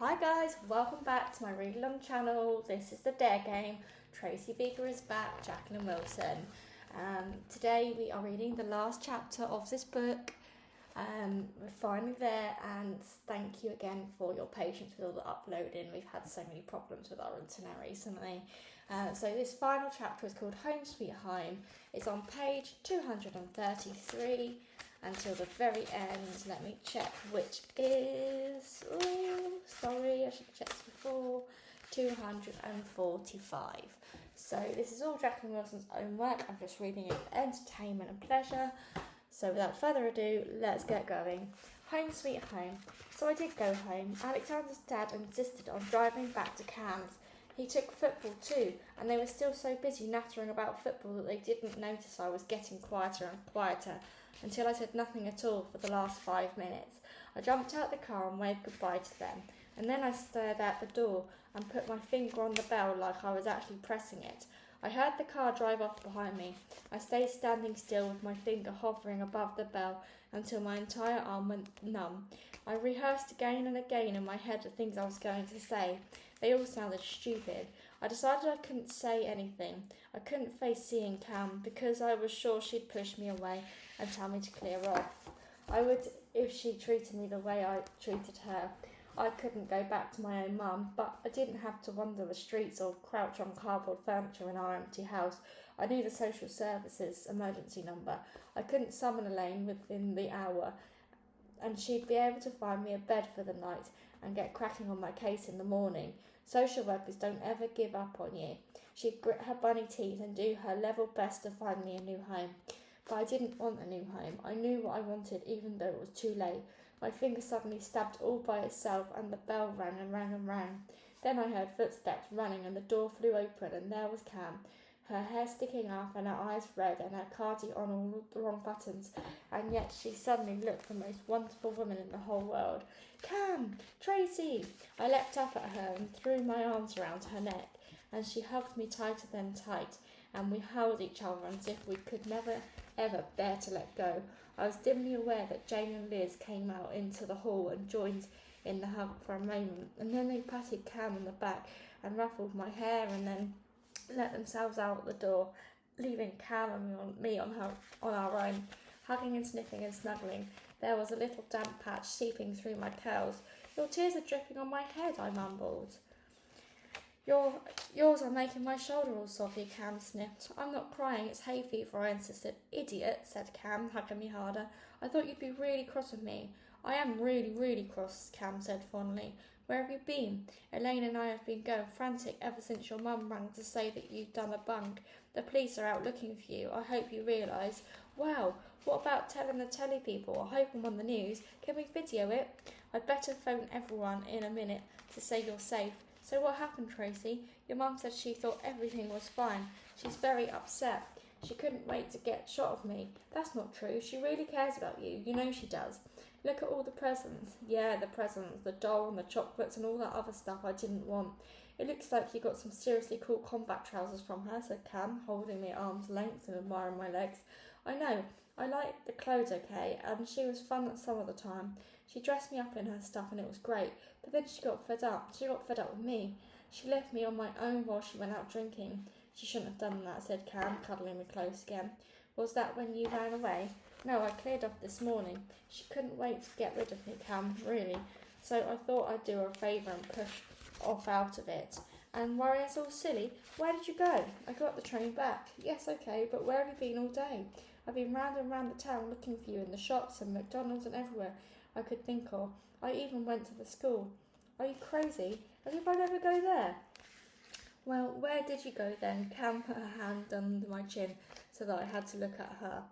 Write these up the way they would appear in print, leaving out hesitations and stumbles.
Hi guys, welcome back to my read along channel. This is the Dare Game. Tracy Beaker is back, Jaqueline Wilson. Today we are reading the last chapter of this book. We're finally there, and thank you again for your patience with all the uploading. We've had so many problems with our internet recently. So this final chapter is called Home Sweet Home. It's on page 233 until the very end. Let me check which is, sorry, I should have checked before, 245. So this is all Jaqueline Wilson's own work. I'm just reading it for entertainment and pleasure. So without further ado, let's get going. Home Sweet Home. So I did go home. Alexander's dad insisted on driving back to Cam's. He took football too, and they were still so busy nattering about football that they didn't notice I was getting quieter and quieter until I said nothing at all for the last 5 minutes. I jumped out the car and waved goodbye to them, and then I stared out the door and put my finger on the bell like I was actually pressing it. I heard the car drive off behind me. I stayed standing still with my finger hovering above the bell until my entire arm went numb. I rehearsed again and again in my head the things I was going to say. They all sounded stupid. I decided I couldn't say anything. I couldn't face seeing Cam because I was sure she'd push me away and tell me to clear off. I would if she treated me the way I treated her. I couldn't go back to my own mum, but I didn't have to wander the streets or crouch on cardboard furniture in our empty house. I knew the social services emergency number. I couldn't summon Elaine within the hour, and she'd be able to find me a bed for the night and get cracking on my case in the morning. Social workers don't ever give up on you. She'd grit her bunny teeth and do her level best to find me a new home. But I didn't want a new home. I knew what I wanted, even though it was too late. My finger suddenly stabbed all by itself, and the bell rang and rang and rang. Then I heard footsteps running, and the door flew open, and there was Cam, her hair sticking up and her eyes red and her cardi on all the wrong buttons, and yet she suddenly looked the most wonderful woman in the whole world. Cam! Tracy! I leapt up at her and threw my arms around her neck, and she hugged me tighter than tight, and we held each other as if we could never ever bear to let go. I was dimly aware that Jane and Liz came out into the hall and joined in the hug for a moment, and then they patted Cam on the back and ruffled my hair and then let themselves out the door, leaving Cam and me on our own, hugging and sniffing and snuggling. There was a little damp patch seeping through my curls. Your tears are dripping on my head, I mumbled. Yours are making my shoulder all soggy, Cam sniffed. I'm not crying, it's hay fever, I insisted. Idiot, said Cam, hugging me harder. I thought you'd be really cross with me. I am really, really cross, Cam said fondly. Where have you been? Elaine and I have been going frantic ever since your mum rang to say that you'd done a bunk. The police are out looking for you. I hope you realise. Wow, what about telling the telly people? I hope I'm on the news. Can we video it? I'd better phone everyone in a minute to say you're safe. So what happened, Tracy? Your mum said she thought everything was fine. She's very upset. She couldn't wait to get shot of me. That's not true. She really cares about you. You know she does. Look at all the presents. Yeah, the presents, the doll and the chocolates and all that other stuff I didn't want. It looks like you got some seriously cool combat trousers from her, said Cam, holding me at arm's length and admiring my legs. I know. I liked the clothes okay, and she was fun some of the time. She dressed me up in her stuff and it was great, but then she got fed up. She got fed up with me. She left me on my own while she went out drinking. She shouldn't have done that, said Cam, cuddling me close again. Was that when you ran away? No, I cleared off this morning. She couldn't wait to get rid of me, Cam, really. So I thought I'd do her a favour and push off out of it. And worry us all silly. Where did you go? I got the train back. Yes, okay, but where have you been all day? I've been round and round the town looking for you in the shops and McDonald's and everywhere I could think of. I even went to the school. Are you crazy? As if I'd ever go there. Well, where did you go then? Cam put her hand under my chin so that I had to look at her.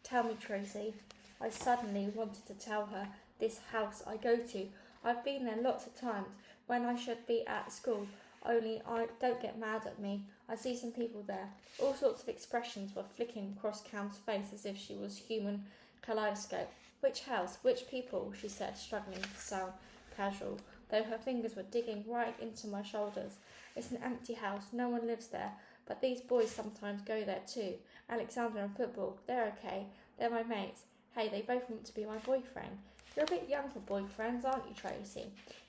Tell me, Tracy. I suddenly wanted to tell her. This house I go to. I've been there lots of times when I should be at school. Only don't get mad at me. I see some people there. All sorts of expressions were flicking across Cam's face as if she was human kaleidoscope. Which house? Which people? She said, struggling to sound casual, though her fingers were digging right into my shoulders. It's an empty house. No one lives there. But these boys sometimes go there too. Alexander and football. They're okay. They're my mates. Hey, they both want to be my boyfriend. You're a bit young for boyfriends, aren't you, Tracy?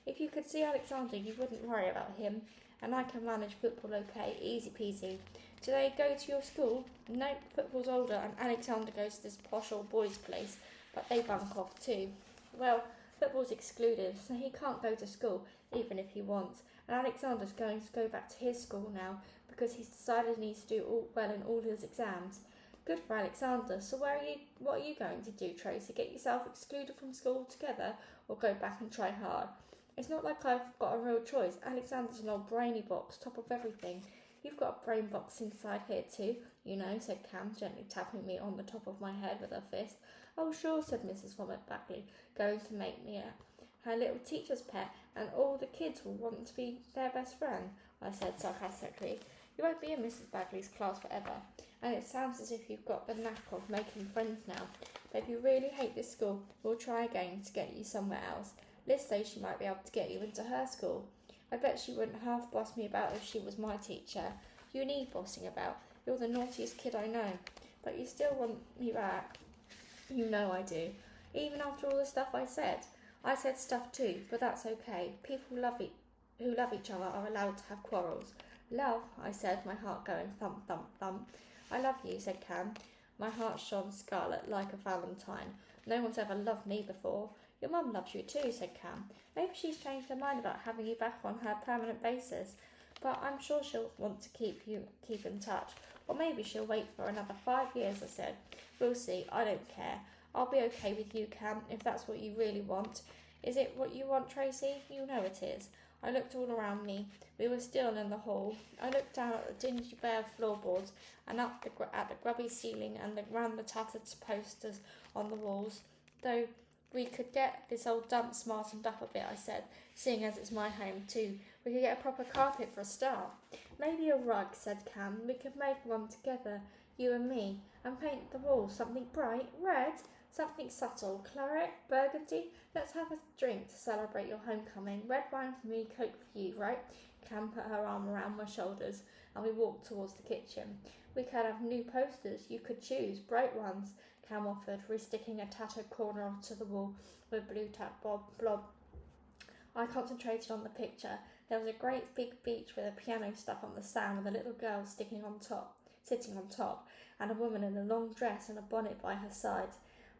If you could see Alexander, you wouldn't worry about him, and I can manage football okay, easy peasy. Do they go to your school? Nope, football's older, and Alexander goes to this posh old boys' place, but they bunk off too. Well, football's excluded, so he can't go to school, even if he wants, and Alexander's going to go back to his school now, because he's decided he needs to do well in all his exams. Good for Alexander. So what are you going to do, Tracy? Get yourself excluded from school altogether, or go back and try hard? It's not like I've got a real choice. Alexander's an old brainy box, top of everything. You've got a brain box inside here too, you know, said Cam, gently tapping me on the top of my head with her fist. Oh, sure, said Mrs. Vomit Bagley, going to make me her little teacher's pet, and all the kids will want to be their best friend, I said sarcastically. You won't be in Mrs. Bagley's class forever, and it sounds as if you've got the knack of making friends now. But if you really hate this school, we'll try again to get you somewhere else. Liz says she might be able to get you into her school. I bet she wouldn't half boss me about if she was my teacher. You need bossing about. You're the naughtiest kid I know. But you still want me back. You know I do. Even after all the stuff I said. I said stuff too, but that's okay. People who love each other are allowed to have quarrels. Love, I said, my heart going thump, thump, thump. I love you, said Cam. My heart shone scarlet like a valentine. No one's ever loved me before. Your mum loves you too, said Cam. Maybe she's changed her mind about having you back on her permanent basis. But I'm sure she'll want to keep in touch. Or maybe she'll wait for another 5 years, I said. We'll see, I don't care. I'll be okay with you, Cam, if that's what you really want. Is it what you want, Tracy? You know it is. I looked all around me. We were still in the hall. I looked down at the dingy bare floorboards and up at the grubby ceiling and around the tattered posters on the walls. Though we could get this old dump smartened up a bit, I said, seeing as it's my home too. We could get a proper carpet for a start. Maybe a rug, said Cam. We could make one together, you and me, and paint the walls something bright, red, something subtle, claret, burgundy. Let's have a drink to celebrate your homecoming. Red wine for me, Coke for you, right? Cam put her arm around my shoulders, and we walked towards the kitchen. We could have new posters. You could choose, bright ones, Cam offered, re-sticking a tattered corner onto the wall with blue tack blob. I concentrated on the picture. There was a great big beach with a piano stuck on the sand with a little girl sitting on top, and a woman in a long dress and a bonnet by her side.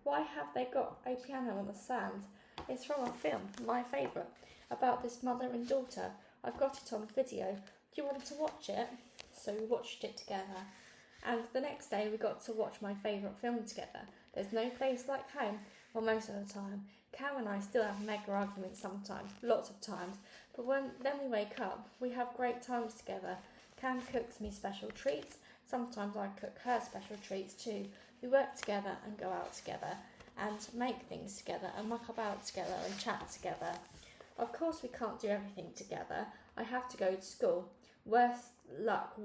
Why have they got a piano on the sand? It's from a film, my favourite, about this mother and daughter. I've got it on video. Do you want to watch it? So we watched it together. And the next day we got to watch my favourite film together. There's no place like home, well, most of the time. Cam and I still have mega arguments sometimes, lots of times. But then we wake up, we have great times together. Cam cooks me special treats. Sometimes I cook her special treats too. We work together and go out together and make things together and muck about together and chat together. Of course we can't do everything together. I have to go to school. Worse luck.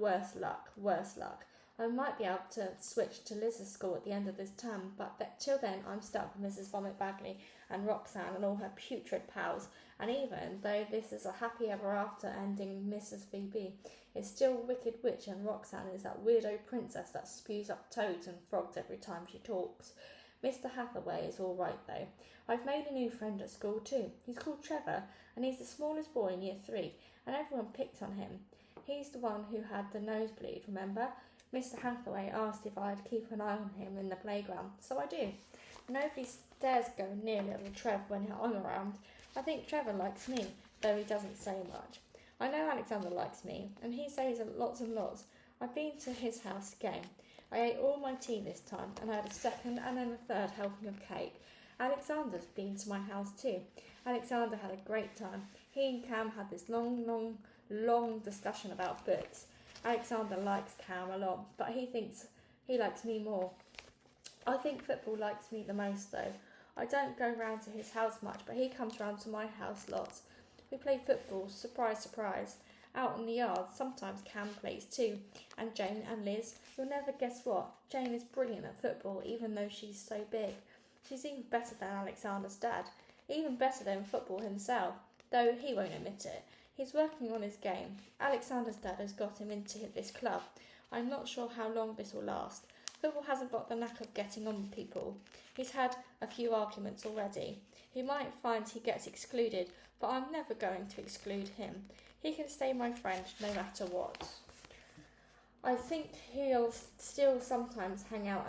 I might be able to switch to Liz's school at the end of this term, but till then I'm stuck with Mrs. Vomit Bagley and Roxanne and all her putrid pals. And even though this is a happy ever after ending Mrs. VB, it's still Wicked Witch, and Roxanne is that weirdo princess that spews up toads and frogs every time she talks. Mr. Hathaway is all right though. I've made a new friend at school too. He's called Trevor, and he's the smallest boy in year 3, and everyone picked on him. He's the one who had the nosebleed, remember? Mr. Hathaway asked if I'd keep an eye on him in the playground, so I do. Nobody dares go near little Trev when I'm around. I think Trevor likes me, though he doesn't say much. I know Alexander likes me, and he says lots and lots. I've been to his house again. I ate all my tea this time, and I had a second and then a third helping of cake. Alexander's been to my house too. Alexander had a great time. He and Cam had this long discussion about books. Alexander likes Cam a lot, but he thinks he likes me more. I think football likes me the most though. I don't go round to his house much, but he comes round to my house lots. We play football, surprise, surprise, out in the yard. Sometimes Cam plays too, and Jane and Liz. You'll never guess what. Jane is brilliant at football, even though she's so big. She's even better than Alexander's dad, even better than football himself, though he won't admit it. He's working on his game. Alexander's dad has got him into this club. I'm not sure how long this will last. Football hasn't got the knack of getting on with people. He's had a few arguments already. He might find he gets excluded, but I'm never going to exclude him. He can stay my friend no matter what. I think he'll still sometimes hang out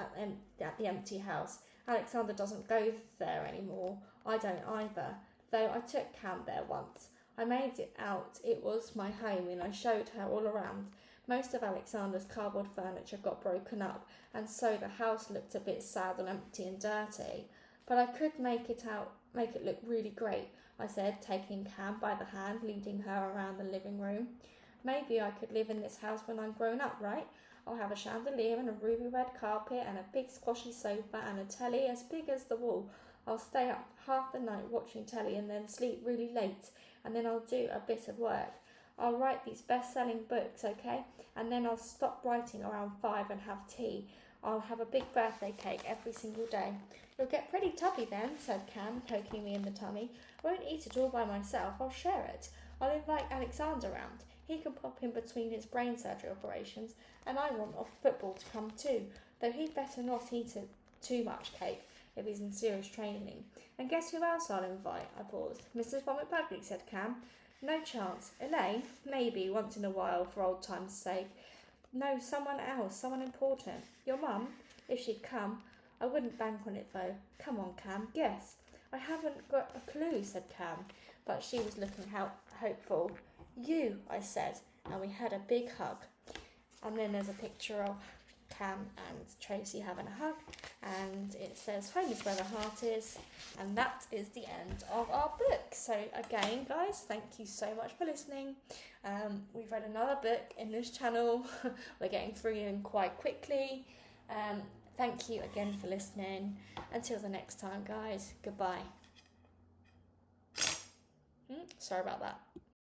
at the empty house. Alexander doesn't go there anymore. I don't either, though I took Cam there once. I made it out it was my home and I showed her all around. Most of Alexander's cardboard furniture got broken up, and so the house looked a bit sad and empty and dirty. But I could make it look really great, I said, taking Cam by the hand, leading her around the living room. Maybe I could live in this house when I'm grown up, right? I'll have a chandelier and a ruby red carpet and a big squashy sofa and a telly as big as the wall. I'll stay up half the night watching telly and then sleep really late, and then I'll do a bit of work. I'll write these best-selling books, okay? And then I'll stop writing around 5 and have tea. I'll have a big birthday cake every single day. You'll get pretty tubby then, said Cam, poking me in the tummy. I won't eat it all by myself, I'll share it. I'll invite Alexander round. He can pop in between his brain surgery operations, and I want off football to come too, though he'd better not eat too much cake if he's in serious training. And guess who else I'll invite? I paused. Mrs. Vomit Bagley, said Cam. No chance. Elaine? Maybe, once in a while, for old time's sake. No, someone else, someone important. Your mum? If she'd come. I wouldn't bank on it, though. Come on, Cam, guess. I haven't got a clue, said Cam, but she was looking hopeful. You, I said, and we had a big hug. And then there's a picture of Cam and Tracy having a hug, and it says home is where the heart is, and that is the end of our book. So again, guys, thank you so much for listening. We've read another book in this channel. We're getting through them quite quickly. Thank you again for listening. Until the next time, guys, goodbye. Sorry about that.